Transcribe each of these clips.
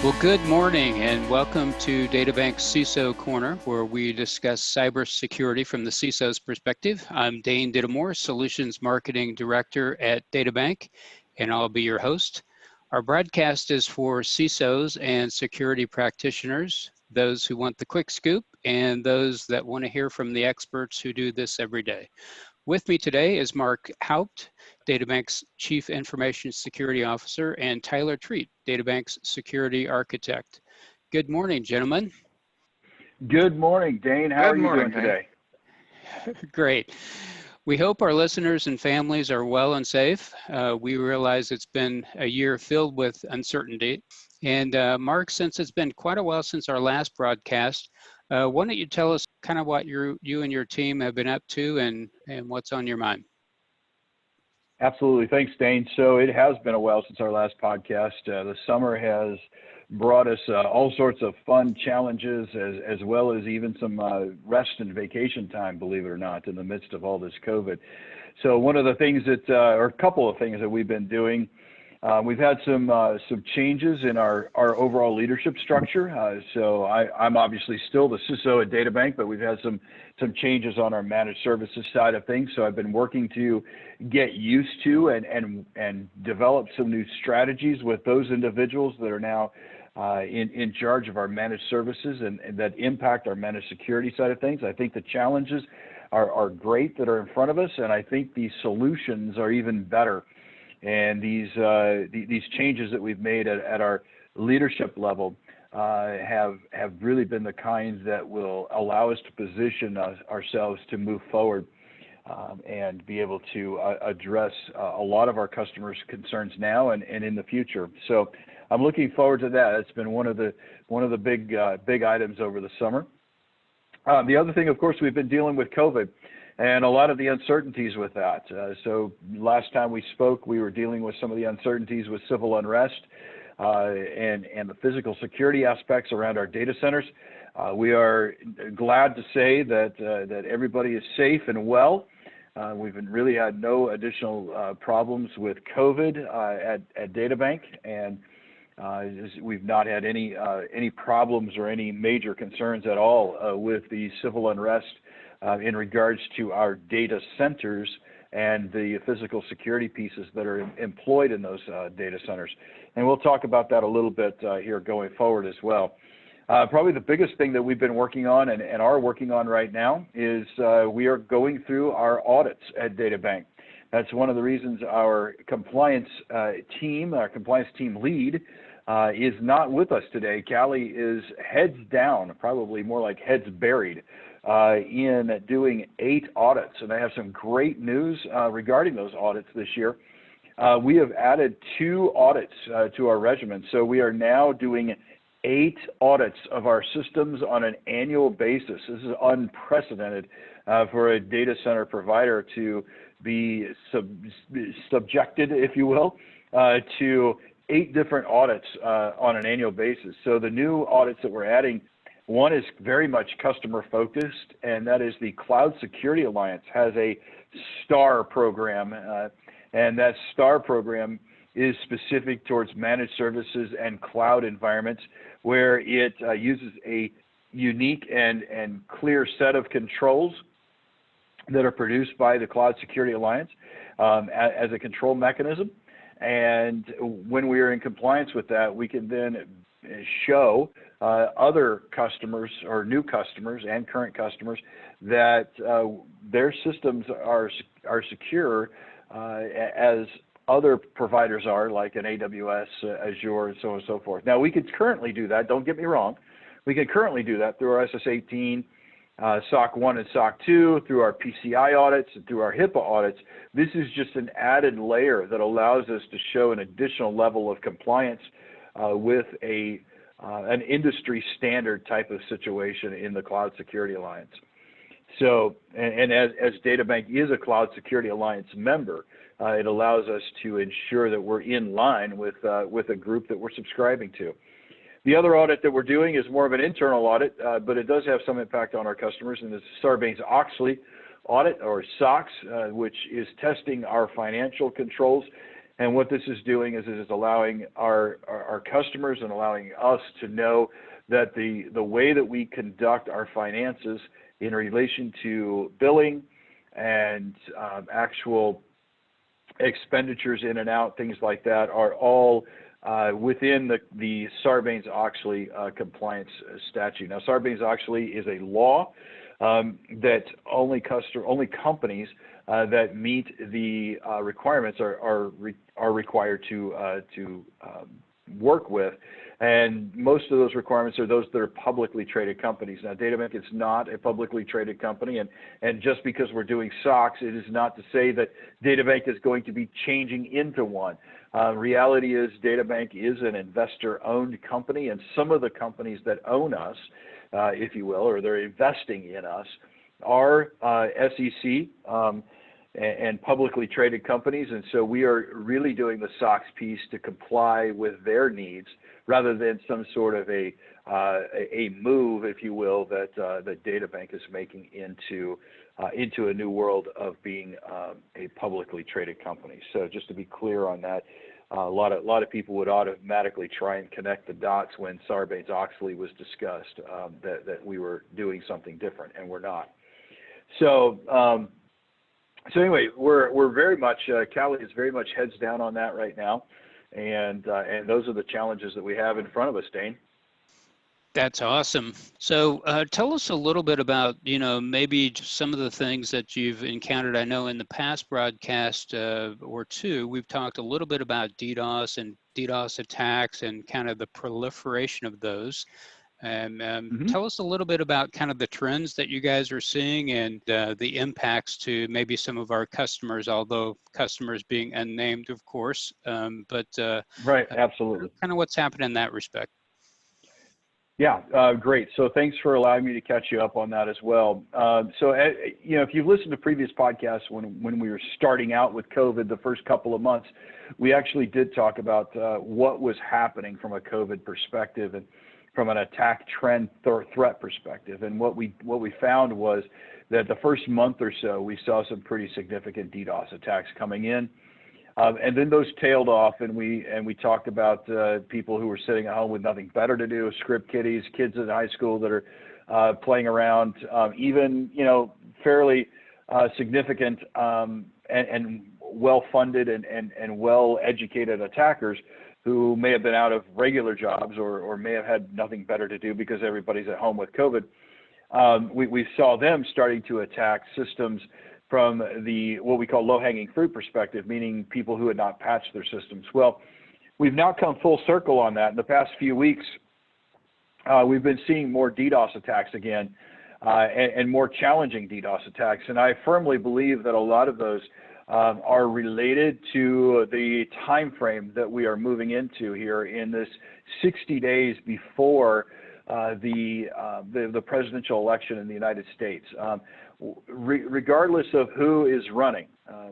Well, good morning and welcome to DataBank CISO Corner, where we discuss cybersecurity from the CISO's perspective. I'm Dane Dittamore, Solutions Marketing Director at DataBank, and I'll be your host. Our broadcast is for CISOs and security practitioners, those who want the quick scoop, and those that want to hear from the experts who do this every day. With me today is Mark Houpt, DataBank's Chief Information Security Officer, and Tyler Treat, DataBank's Security Architect. Good morning, gentlemen. Good morning, Dane. How are you doing today? Great. We hope our listeners and families are well and safe. We realize it's been a year filled with uncertainty. And Mark, since it's been quite a while since our last broadcast, why don't you tell us kind of what you and your team have been up to and what's on your mind? Absolutely. Thanks, Dane. So it has been a while since our last podcast. The summer has brought us all sorts of fun challenges as well as even some rest and vacation time, believe it or not, in the midst of all this COVID. So one of the things that, or a couple of things that we've been doing, we've had some changes in our overall leadership structure. So I'm obviously still the CISO at DataBank, but we've had some changes on our managed services side of things. So I've been working to get used to and develop some new strategies with those individuals that are now in charge of our managed services and that impact our managed security side of things. I think the challenges are great that are in front of us, and I think the solutions are even better. And these changes that we've made at our leadership level have really been the kinds that will allow us to position ourselves to move forward and be able to address a lot of our customers' concerns now and in the future. So I'm looking forward to that. It's been one of the big items over the summer. The other thing, of course, we've been dealing with COVID and a lot of the uncertainties with that. So last time we spoke, we were dealing with some of the uncertainties with civil unrest and the physical security aspects around our data centers. We are glad to say that everybody is safe and well. We've really had no additional problems with COVID at DataBank, and we've not had any problems or any major concerns at all with the civil unrest in regards to our data centers and the physical security pieces that are employed in those data centers. And we'll talk about that a little bit here going forward as well. Probably the biggest thing that we've been working on and are working on right now is we are going through our audits at DataBank. That's one of the reasons our compliance team lead, is not with us today. Callie is heads down, probably more like heads buried, in doing 8 audits. And I have some great news regarding those audits this year. We have added 2 audits to our regimen. So we are now doing 8 audits of our systems on an annual basis. This is unprecedented for a data center provider to be subjected, if you will, to 8 different audits on an annual basis. So the new audits that we're adding, one is very much customer focused, and that is the Cloud Security Alliance has a STAR program, and that STAR program is specific towards managed services and cloud environments, where it uses a unique and clear set of controls that are produced by the Cloud Security Alliance as a control mechanism. And when we are in compliance with that, we can then show other customers or new customers and current customers that their systems are secure as other providers are, like an AWS, Azure, and so on and so forth. Now, we could currently do that. Don't get me wrong. We can currently do that through our SS18, SOC 1 and SOC 2, through our PCI audits, and through our HIPAA audits. This is just an added layer that allows us to show an additional level of compliance with an industry standard type of situation in the Cloud Security Alliance. So, and as DataBank is a Cloud Security Alliance member, it allows us to ensure that we're in line with a group that we're subscribing to. The other audit that we're doing is more of an internal audit, but it does have some impact on our customers, and it's Sarbanes-Oxley audit, or SOX, which is testing our financial controls And what this is doing is it is allowing our customers and allowing us to know that the way that we conduct our finances in relation to billing and actual expenditures in and out, things like that, are all within the Sarbanes-Oxley compliance statute. Now, Sarbanes-Oxley is a law that only companies that meet the requirements are required to work with, and most of those requirements are those that are publicly traded companies. Now, DataBank is not a publicly traded company, and just because we're doing SOX, it is not to say that DataBank is going to be changing into one. Reality is DataBank is an investor-owned company, and some of the companies that own us, if you will, or they're investing in us, are SEC and publicly traded companies, and so we are really doing the SOX piece to comply with their needs, rather than some sort of a move, if you will, that DataBank is making into a new world of being a publicly traded company. So just to be clear on that, a lot of people would automatically try and connect the dots when Sarbanes-Oxley was discussed, that we were doing something different, and we're not. So anyway, we're very much Cali is very much heads down on that right now, and those are the challenges that we have in front of us, Dane. That's awesome. So tell us a little bit about, maybe some of the things that you've encountered. I know in the past broadcast or two, we've talked a little bit about DDoS and DDoS attacks and kind of the proliferation of those. Tell us a little bit about kind of the trends that you guys are seeing and the impacts to maybe some of our customers, although customers being unnamed, of course, but right, absolutely. Kind of what's happened in that respect. Yeah, great. So thanks for allowing me to catch you up on that as well. So, if you've listened to previous podcasts when we were starting out with COVID, the first couple of months, we actually did talk about what was happening from a COVID perspective and from an attack trend or threat perspective. And what we found was that the first month or so, we saw some pretty significant DDoS attacks coming in. And then those tailed off, and we talked about people who were sitting at home with nothing better to do, script kiddies, kids in high school that are playing around, even fairly significant and well-funded and well-educated attackers who may have been out of regular jobs or may have had nothing better to do because everybody's at home with COVID. We saw them starting to attack systems from what we call low-hanging fruit perspective, meaning people who had not patched their systems. Well, we've now come full circle on that. In the past few weeks, we've been seeing more DDoS attacks again, and more challenging DDoS attacks. And I firmly believe that a lot of those are related to the time frame that we are moving into here in this 60 days before the presidential election in the United States. Regardless of who is running,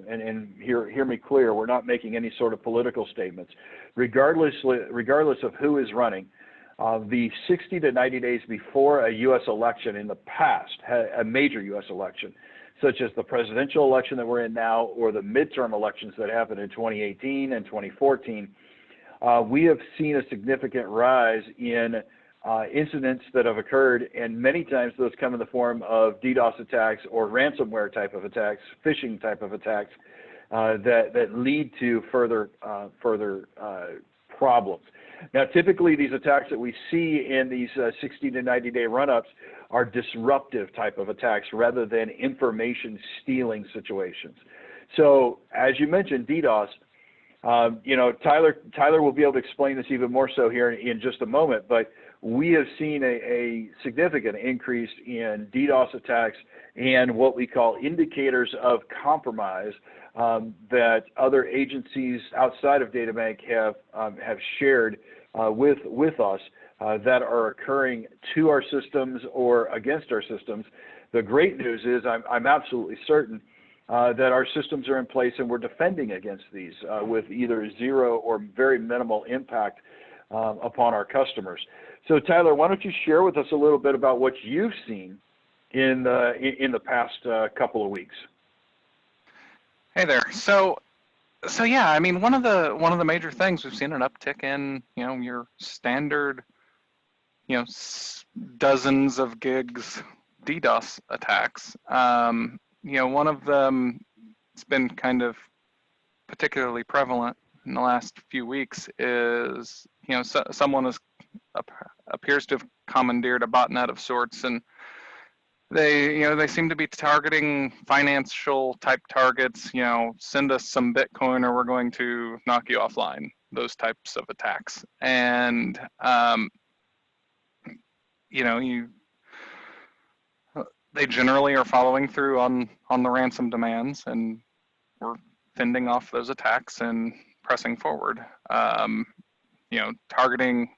and hear me clear, we're not making any sort of political statements. Regardless of who is running, the 60 to 90 days before a U.S. election in the past, a major U.S. election, such as the presidential election that we're in now, or the midterm elections that happened in 2018 and 2014, we have seen a significant rise in incidents that have occurred, and many times those come in the form of DDoS attacks or ransomware type of attacks, phishing type of attacks that lead to further problems. Now, typically these attacks that we see in these 60 to 90 day run-ups are disruptive type of attacks rather than information stealing situations. So as you mentioned, DDoS, Tyler will be able to explain this even more so here in just a moment, but we have seen a significant increase in DDoS attacks and what we call indicators of compromise that other agencies outside of DataBank have shared with us that are occurring to our systems or against our systems. The great news is I'm absolutely certain that our systems are in place and we're defending against these with either zero or very minimal impact upon our customers. So Tyler, why don't you share with us a little bit about what you've seen in the past couple of weeks? Hey there. So So yeah, I mean, one of the major things we've seen an uptick in, your standard, dozens of gigs DDoS attacks. One of them, it's been kind of particularly prevalent in the last few weeks is, someone appears to have commandeered a botnet of sorts, and they seem to be targeting financial type targets, send us some Bitcoin or we're going to knock you offline, those types of attacks. And, they generally are following through on the ransom demands, and we're fending off those attacks and pressing forward. Targeting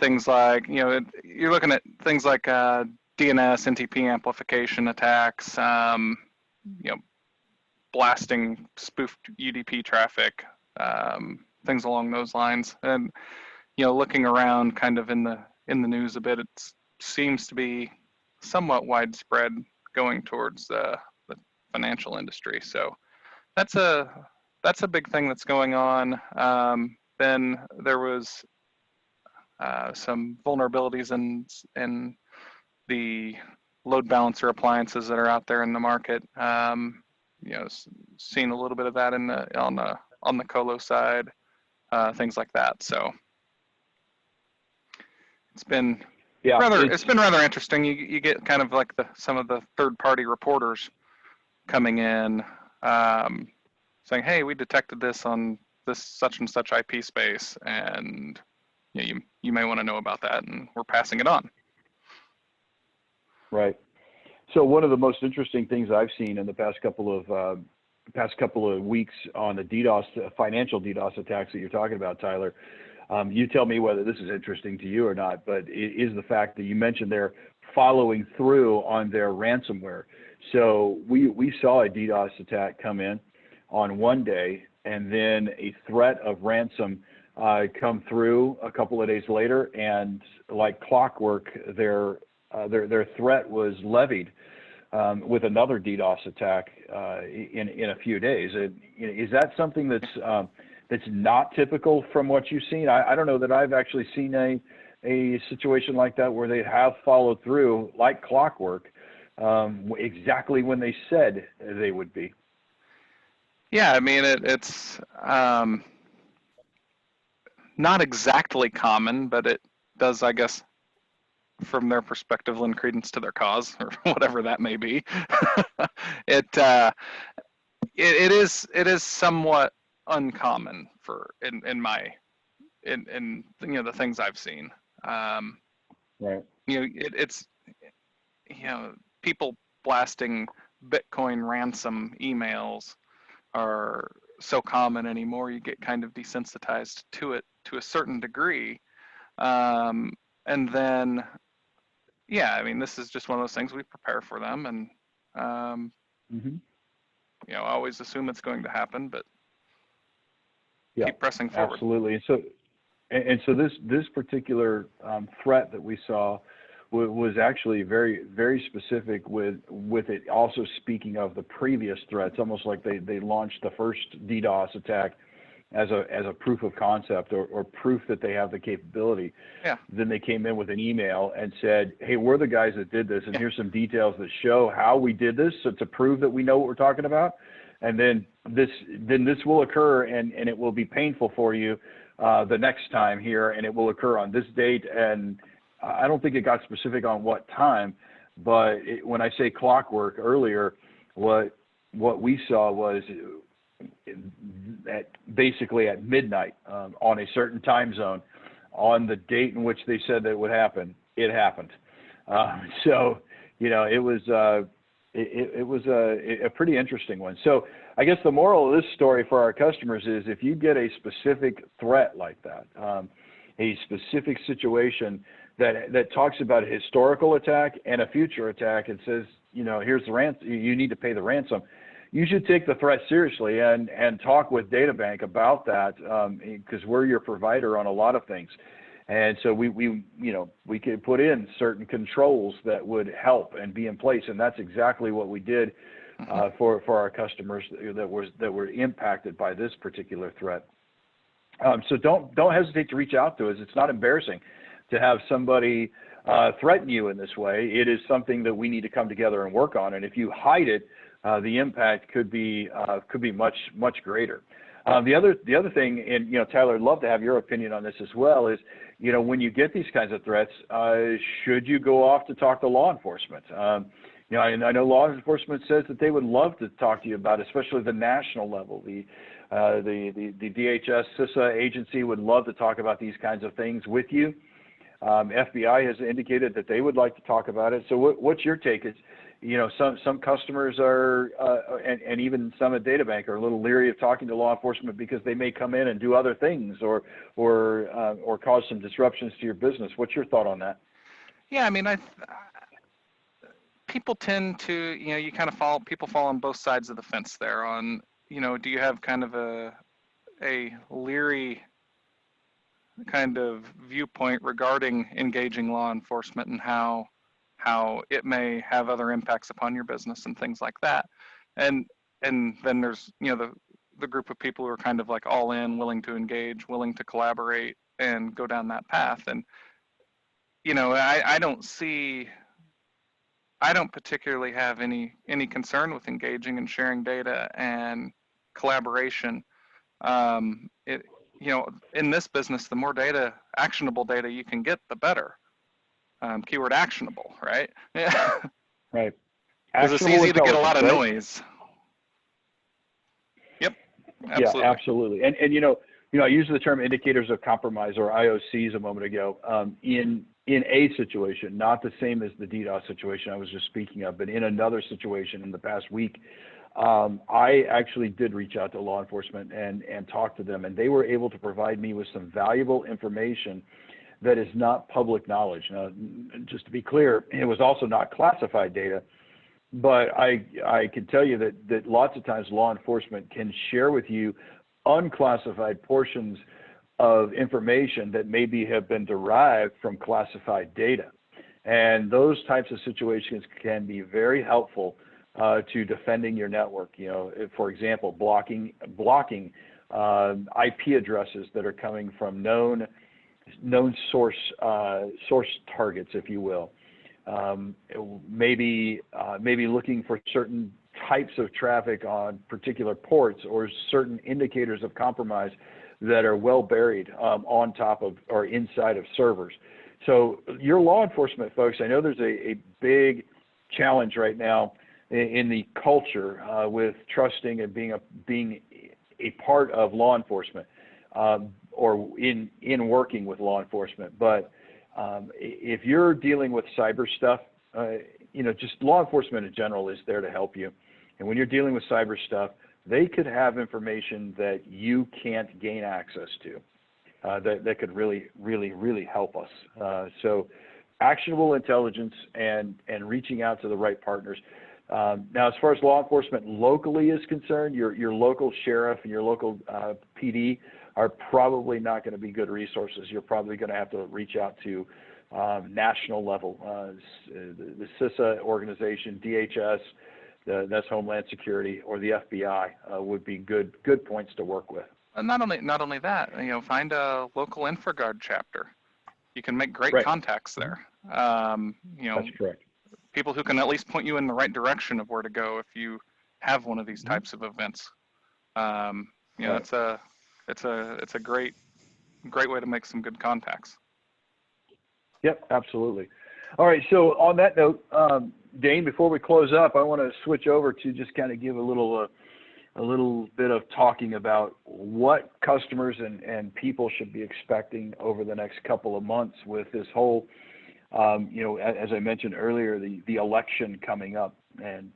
things like, you're looking at things like DNS, NTP amplification attacks, blasting spoofed UDP traffic, things along those lines. And, looking around kind of in the news a bit, it seems to be somewhat widespread going towards the financial industry. So that's a big thing that's going on. Then there was some vulnerabilities in the load balancer appliances that are out there in the market. Seen a little bit of that on the colo side, things like that. So it's been rather interesting. You get kind of like some of the third-party reporters coming in, saying, "Hey, we detected this on this such and such IP space, and you may want to know about that," and we're passing it on. Right. So one of the most interesting things I've seen in the past couple of weeks on the DDoS, financial DDoS attacks that you're talking about, Tyler, you tell me whether this is interesting to you or not, but it is the fact that you mentioned they're following through on their ransomware. So we saw a DDoS attack come in on one day, and then a threat of ransom come through a couple of days later, and like clockwork, their threat was levied with another DDoS attack in a few days. Is that something that's not typical from what you've seen? I don't know that I've actually seen a situation like that where they have followed through like clockwork exactly when they said they would be. Yeah, I mean, it's not exactly common, but it does, I guess, from their perspective, lend credence to their cause, or whatever that may be. It is somewhat uncommon in the things I've seen. Right. It's people blasting Bitcoin ransom emails are so common anymore. You get kind of desensitized to it to a certain degree, and then I mean, this is just one of those things we prepare for them, and I always assume it's going to happen, but keep pressing forward. Absolutely. And so this particular threat that we saw was actually very, very specific with it also speaking of the previous threats, almost like they launched the first DDoS attack as a proof of concept or proof that they have the capability. Yeah. Then they came in with an email and said, "Hey, we're the guys that did this, and here's some details that show how we did this, so to prove that we know what we're talking about. And then this will occur, and it will be painful for you the next time here, and it will occur on this date." And I don't think it got specific on what time, but when I say clockwork earlier, what we saw was basically at midnight on a certain time zone, on the date in which they said that it would happen, it happened. So it was a pretty interesting one. So I guess the moral of this story for our customers is, if you get a specific threat like that, a specific situation that talks about a historical attack and a future attack, and says, here's the ransom, you need to pay the ransom, you should take the threat seriously and talk with DataBank about that, because we're your provider on a lot of things. And so we could put in certain controls that would help and be in place, and that's exactly what we did for our customers that were impacted by this particular threat. So don't hesitate to reach out to us. It's not embarrassing to have somebody threaten you in this way. It is something that we need to come together and work on. And if you hide it, the impact could be much greater. The other thing, and Tyler, I'd love to have your opinion on this as well, is when you get these kinds of threats, should you go off to talk to law enforcement? I know law enforcement says that they would love to talk to you about, especially the national level. The DHS CISA agency would love to talk about these kinds of things with you. FBI has indicated that they would like to talk about it. So what's your take? Is some customers are, and even some at DataBank are a little leery of talking to law enforcement because they may come in and do other things or cause some disruptions to your business. What's your thought on that? Yeah, I mean, people tend to, you kind of people fall on both sides of the fence there on, do you have kind of a leery kind of viewpoint regarding engaging law enforcement and how it may have other impacts upon your business and things like that. And then there's, the group of people who are kind of like all in, willing to engage, willing to collaborate and go down that path. And, I don't particularly have any concern with engaging and sharing data and collaboration. In this business, the more data, actionable data you can get, the better. Keyword actionable, right? Yeah. Right. Because it's easy to get a lot of noise. Yep. Absolutely. Yeah, absolutely. And I used the term indicators of compromise, or IOCs, a moment ago. In a situation, not the same as the DDoS situation I was just speaking of, but in another situation in the past week, I actually did reach out to law enforcement and talk to them, and they were able to provide me with some valuable information that is not public knowledge. Now, just to be clear, it was also not classified data, but I can tell you that lots of times law enforcement can share with you unclassified portions of information that maybe have been derived from classified data. And those types of situations can be very helpful to defending your network. For example, blocking IP addresses that are coming from known source targets, if you will. Maybe looking for certain types of traffic on particular ports or certain indicators of compromise that are well buried on top of or inside of servers. So your law enforcement folks, I know there's a big challenge right now in the culture with trusting and being a part of law enforcement or in working with law enforcement. But if you're dealing with cyber stuff, just law enforcement in general is there to help you. And when you're dealing with cyber stuff, they could have information that you can't gain access to that could really, really, really help us. So actionable intelligence and reaching out to the right partners. Now, as far as law enforcement locally is concerned, your local sheriff and your local PD are probably not going to be good resources. You're probably going to have to reach out to national level, the CISA organization, DHS, that's Homeland Security, or the FBI would be good points to work with. And not only that, find a local InfraGard chapter. You can make great contacts there. That's correct. People who can at least point you in the right direction of where to go if you have one of these types of events. It's a great way to make some good contacts. Yep, absolutely. All right, so on that note, Dane, before we close up, I want to switch over to just kind of give a little bit of talking about what customers and people should be expecting over the next couple of months with this whole, as I mentioned earlier, the election coming up. And,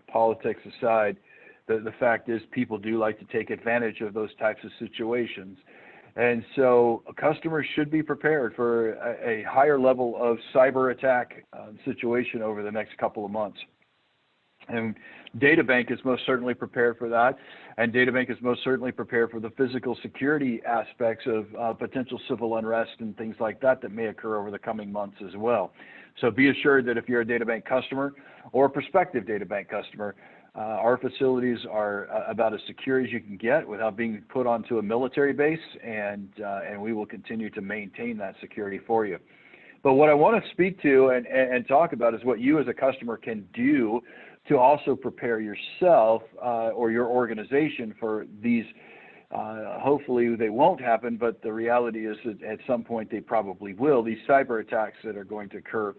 politics aside, the fact is people do like to take advantage of those types of situations. And so customers should be prepared for a higher level of cyber attack situation over the next couple of months. And DataBank is most certainly prepared for that. And DataBank is most certainly prepared for the physical security aspects of potential civil unrest and things like that may occur over the coming months as well. So be assured that if you're a DataBank customer or a prospective DataBank customer, our facilities are about as secure as you can get without being put onto a military base, and we will continue to maintain that security for you. But what I want to speak to and talk about is what you as a customer can do to also prepare yourself or your organization for these. Hopefully they won't happen, but the reality is that at some point they probably will, these cyber attacks that are going to occur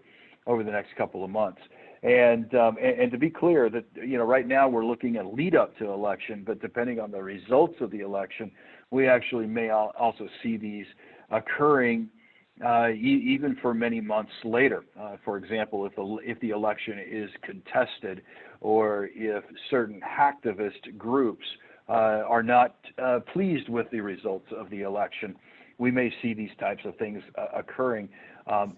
over the next couple of months. And to be clear that, right now we're looking at lead up to election, but depending on the results of the election, we actually may also see these occurring even for many months later. For example, if the election is contested, or if certain hacktivist groups are not pleased with the results of the election, we may see these types of things occurring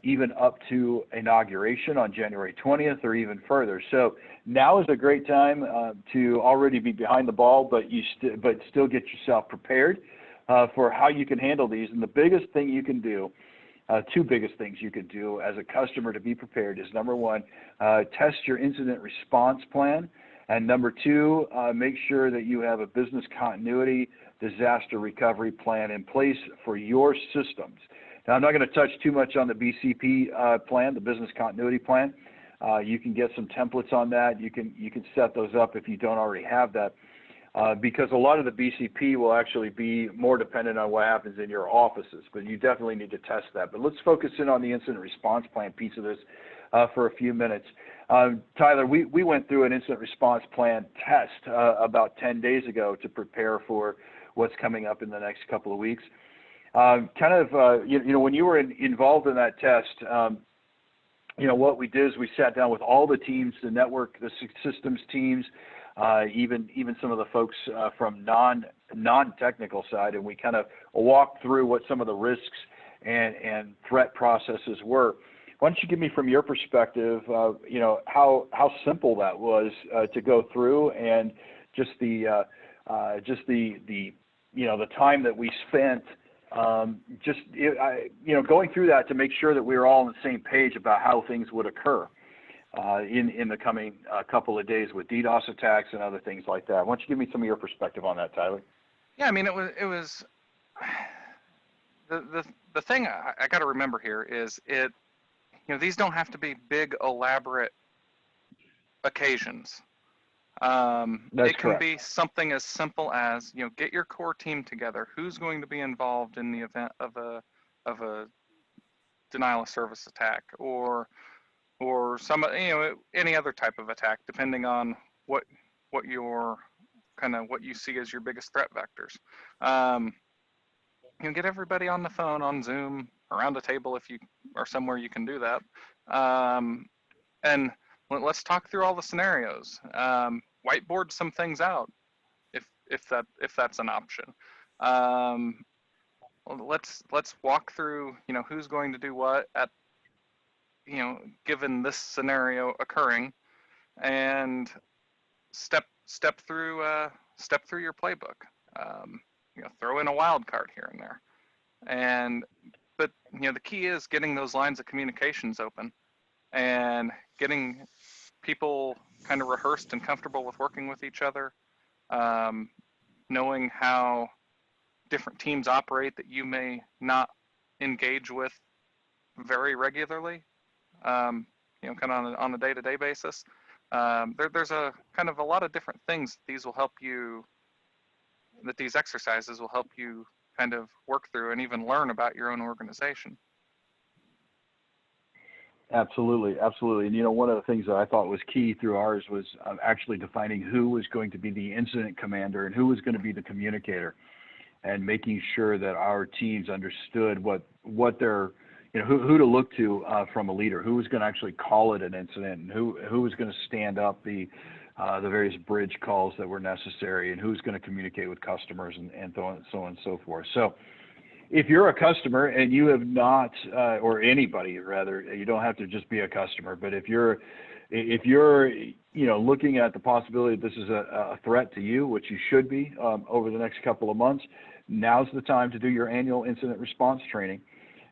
even up to inauguration on January 20th or even further. So now is a great time to already be behind the ball, but still get yourself prepared for how you can handle these. And the biggest thing you can do, two biggest things you can do as a customer to be prepared is, number one, test your incident response plan. And number two, make sure that you have a business continuity disaster recovery plan in place for your systems. Now, I'm not going to touch too much on the BCP plan, the business continuity plan. You can get some templates on that. You can set those up if you don't already have that, because a lot of the BCP will actually be more dependent on what happens in your offices, but you definitely need to test that. But let's focus in on the incident response plan piece of this for a few minutes. Tyler, we went through an incident response plan test about 10 days ago to prepare for what's coming up in the next couple of weeks. When you were involved in that test, what we did is we sat down with all the teams, the network, the systems teams, even some of the folks from non-technical side, and we kind of walked through what some of the risks and threat processes were. Why don't you give me, from your perspective, how simple that was to go through, and just the time that we spent going through that to make sure that we were all on the same page about how things would occur in the coming couple of days with DDoS attacks and other things like that. Why don't you give me some of your perspective on that, Tyler? Yeah, I mean, it was the thing I got to remember here is these don't have to be big, elaborate occasions. It can correct. be something as simple as, get your core team together. Who's going to be involved in the event of a denial of service attack, or some, any other type of attack, depending on what your what you see as your biggest threat vectors. Get everybody on the phone, on Zoom, around a table if you are somewhere you can do that, and let's talk through all the scenarios. Whiteboard some things out if that's an option. Let's walk through who's going to do what at given this scenario occurring, and step through your playbook. Throw in a wild card here and there, but the key is getting those lines of communications open and getting people kind of rehearsed and comfortable with working with each other, knowing how different teams operate that you may not engage with very regularly, kind of on a day-to-day basis. There's a kind of a lot of different things that these exercises will help you kind of work through and even learn about your own organization. Absolutely, absolutely. And one of the things that I thought was key through ours was actually defining who was going to be the incident commander and who was going to be the communicator, and making sure that our teams understood what their who to look to from a leader, who was going to actually call it an incident, and who was going to stand up the various bridge calls that were necessary, and who's going to communicate with customers, and so on and so forth. So if you're a customer and you have not, or anybody rather, you don't have to just be a customer, but if you're looking at the possibility that this is a threat to you, which you should be over the next couple of months, now's the time to do your annual incident response training.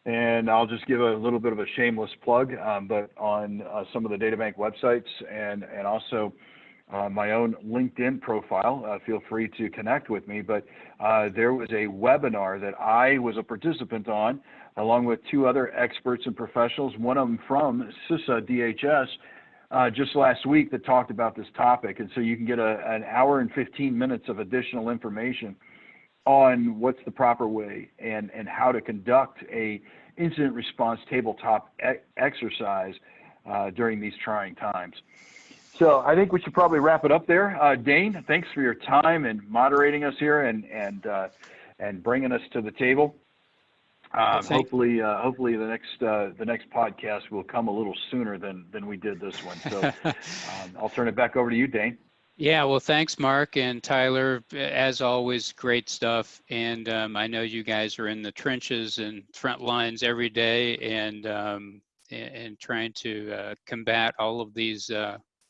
And I'll just give a little bit of a shameless plug, but on some of the DataBank websites and also my own LinkedIn profile, feel free to connect with me. But there was a webinar that I was a participant on, along with two other experts and professionals, one of them from CISA DHS, just last week, that talked about this topic. And so you can get an hour and 15 minutes of additional information on what's the proper way and how to conduct a incident response tabletop exercise during these trying times. So I think we should probably wrap it up there. Dane, thanks for your time and moderating us here and bringing us to the table. Hopefully the next podcast will come a little sooner than we did this one. So I'll turn it back over to you, Dane. Yeah, well, thanks, Mark and Tyler. As always, great stuff. And I know you guys are in the trenches and front lines every day and trying to combat all of these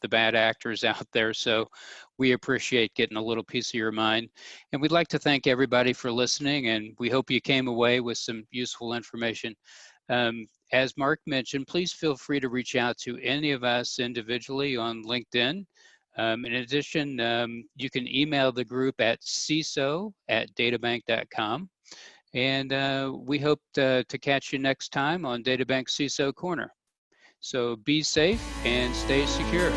the bad actors out there. So we appreciate getting a little piece of your mind. And we'd like to thank everybody for listening, and we hope you came away with some useful information. As Mark mentioned, please feel free to reach out to any of us individually on LinkedIn. In addition, you can email the group at ciso@databank.com. And we hope to catch you next time on DataBank CISO Corner. So be safe and stay secure.